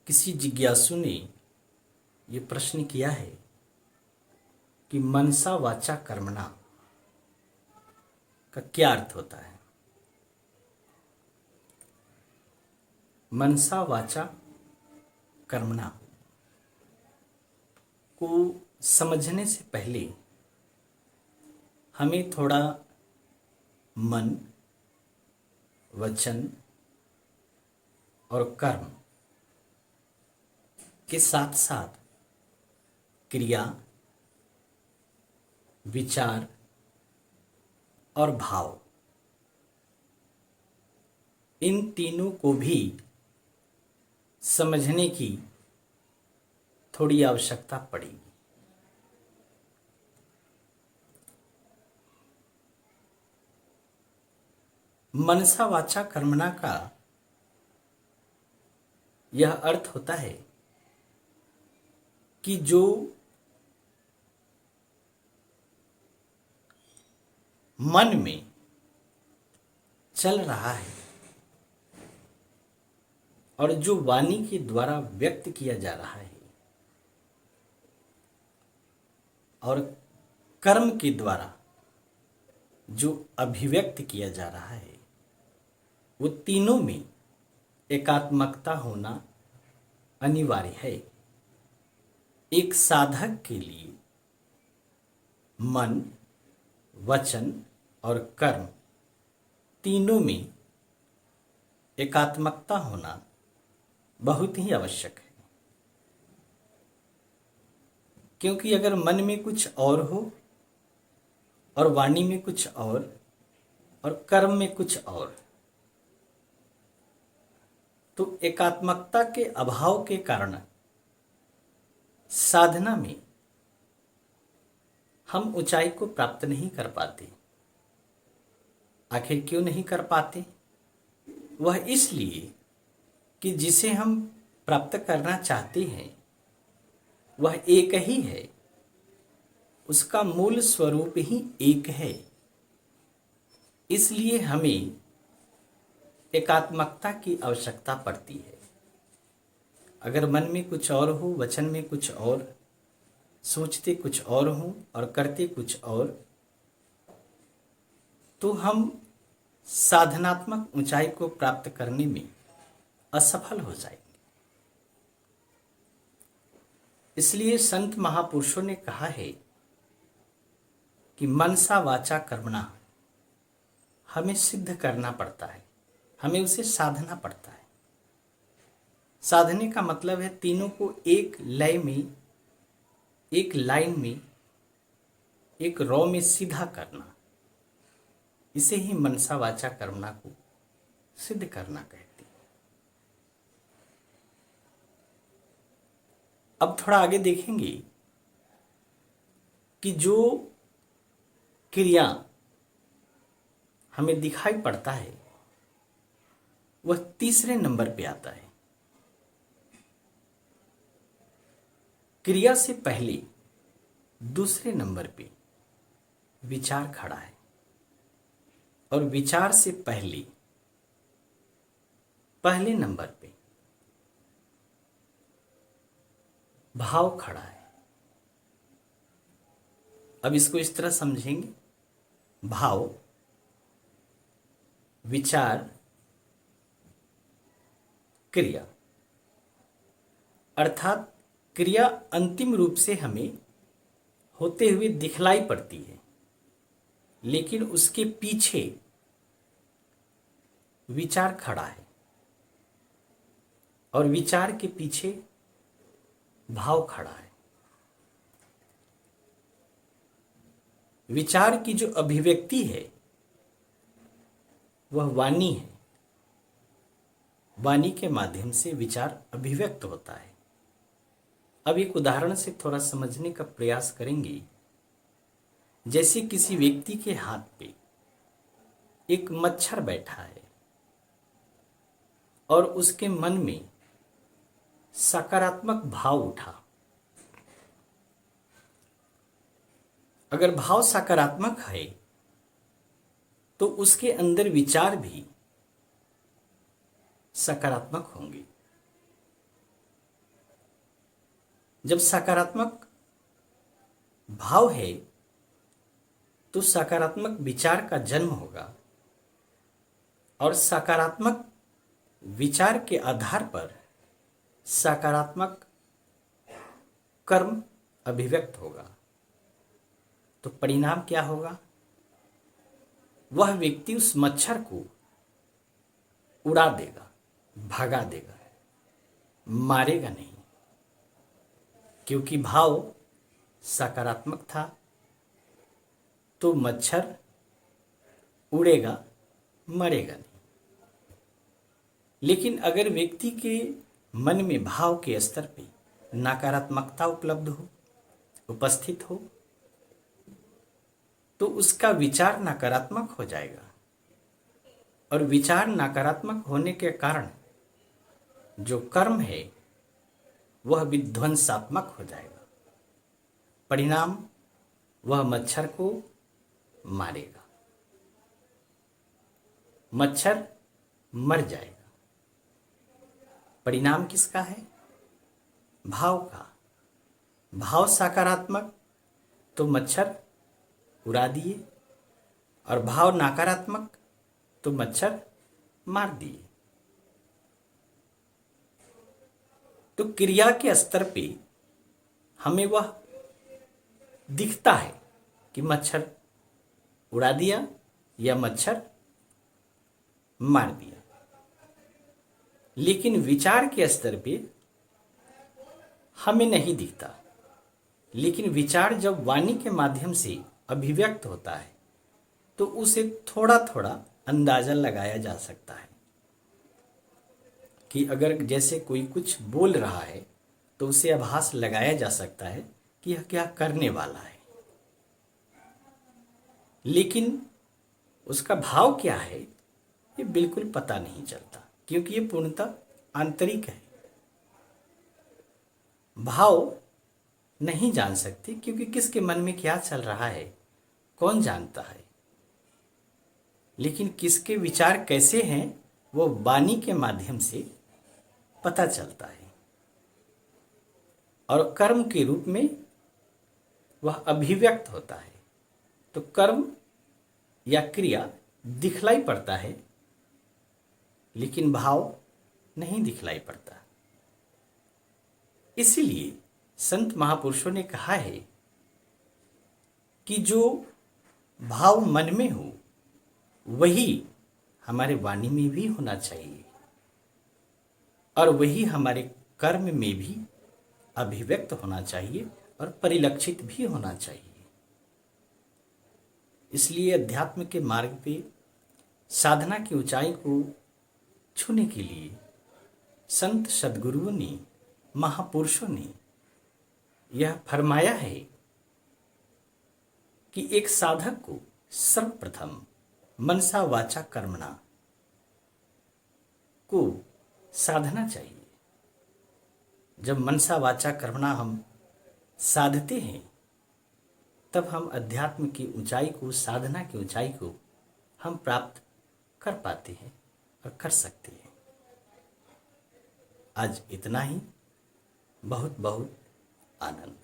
किसी जिज्ञासु ने ये प्रश्न किया है कि मनसा वाचा कर्मणा का क्या अर्थ होता है। मनसा वाचा कर्मणा को समझने से पहले हमें थोड़ा मन, वचन और कर्म के साथ साथ क्रिया, विचार और भाव, इन तीनों को भी समझने की थोड़ी आवश्यकता पड़ेगी। मनसा वाचा कर्मणा का यह अर्थ होता है कि जो मन में चल रहा है और जो वाणी के द्वारा व्यक्त किया जा रहा है और कर्म के द्वारा जो अभिव्यक्त किया जा रहा है, वो तीनों में एकात्मकता होना अनिवार्य है। एक साधक के लिए मन, वचन और कर्म तीनों में एकात्मकता होना बहुत ही आवश्यक है, क्योंकि अगर मन में कुछ और हो और वाणी में कुछ और कर्म में कुछ और, तो एकात्मकता के अभाव के कारण साधना में हम ऊंचाई को प्राप्त नहीं कर पाते। आखिर क्यों नहीं कर पाते? वह इसलिए कि जिसे हम प्राप्त करना चाहते हैं वह एक ही है, उसका मूल स्वरूप ही एक है। इसलिए हमें एकात्मकता की आवश्यकता पड़ती है। अगर मन में कुछ और हो, वचन में कुछ और, सोचते कुछ और हो और करते कुछ और, तो हम साधनात्मक ऊंचाई को प्राप्त करने में असफल हो जाएंगे। इसलिए संत महापुरुषों ने कहा है कि मनसा वाचा कर्मणा हमें सिद्ध करना पड़ता है, हमें उसे साधना पड़ता है। साधने का मतलब है तीनों को एक लय में, एक लाइन में, एक रॉ में सीधा करना। इसे ही मनसा वाचा कर्मणा को सिद्ध करना कहते हैं। अब थोड़ा आगे देखेंगे कि जो क्रिया हमें दिखाई पड़ता है वह तीसरे नंबर पे आता है। क्रिया से पहले दूसरे नंबर पे विचार खड़ा है और विचार से पहले पहले नंबर पे भाव खड़ा है। अब इसको इस तरह समझेंगे, भाव, विचार, क्रिया। अर्थात क्रिया अंतिम रूप से हमें होते हुए दिखलाई पड़ती है, लेकिन उसके पीछे विचार खड़ा है और विचार के पीछे भाव खड़ा है। विचार की जो अभिव्यक्ति है वह वाणी है। वाणी के माध्यम से विचार अभिव्यक्त होता है। अब एक उदाहरण से थोड़ा समझने का प्रयास करेंगे। जैसे किसी व्यक्ति के हाथ पे एक मच्छर बैठा है और उसके मन में सकारात्मक भाव उठा। अगर भाव सकारात्मक है तो उसके अंदर विचार भी सकारात्मक होंगे। जब सकारात्मक भाव है तो सकारात्मक विचार का जन्म होगा और सकारात्मक विचार के आधार पर सकारात्मक कर्म अभिव्यक्त होगा। तो परिणाम क्या होगा? वह व्यक्ति उस मच्छर को उड़ा देगा, भगा देगा, मारेगा नहीं, क्योंकि भाव सकारात्मक था। तो मच्छर उड़ेगा, मरेगा नहीं। लेकिन अगर व्यक्ति के मन में भाव के स्तर पे नकारात्मकता उपलब्ध हो, उपस्थित हो, तो उसका विचार नकारात्मक हो जाएगा और विचार नकारात्मक होने के कारण जो कर्म है वह विध्वंसात्मक हो जाएगा। परिणाम, वह मच्छर को मारेगा, मच्छर मर जाएगा। परिणाम किसका है? भाव का। भाव सकारात्मक तो मच्छर उड़ा दिए, और भाव नकारात्मक तो मच्छर मार दिए। तो क्रिया के स्तर पे हमें वह दिखता है कि मच्छर उड़ा दिया या मच्छर मार दिया, लेकिन विचार के स्तर पे हमें नहीं दिखता। लेकिन विचार जब वाणी के माध्यम से अभिव्यक्त होता है तो उसे थोड़ा थोड़ा अंदाजा लगाया जा सकता है कि अगर जैसे कोई कुछ बोल रहा है तो उसे आभास लगाया जा सकता है कि यह क्या करने वाला है, लेकिन उसका भाव क्या है ये बिल्कुल पता नहीं चलता, क्योंकि ये पूर्णतः आंतरिक है। भाव नहीं जान सकते, क्योंकि किसके मन में क्या चल रहा है कौन जानता है। लेकिन किसके विचार कैसे हैं वो वाणी के माध्यम से पता चलता है, और कर्म के रूप में वह अभिव्यक्त होता है। तो कर्म या क्रिया दिखलाई पड़ता है, लेकिन भाव नहीं दिखलाई पड़ता। इसलिए संत महापुरुषों ने कहा है कि जो भाव मन में हो वही हमारे वाणी में भी होना चाहिए, और वही हमारे कर्म में भी अभिव्यक्त होना चाहिए और परिलक्षित भी होना चाहिए। इसलिए अध्यात्म के मार्ग पे साधना की ऊंचाई को छूने के लिए संत सद्गुरुओं ने, महापुरुषों ने यह फरमाया है कि एक साधक को सर्वप्रथम मनसा वाचा कर्मणा को साधना चाहिए। जब मनसा वाचा कर्मणा हम साधते हैं तब हम अध्यात्म की ऊंचाई को, साधना की ऊंचाई को हम प्राप्त कर पाते हैं और कर सकते हैं। आज इतना ही। बहुत बहुत आनंद।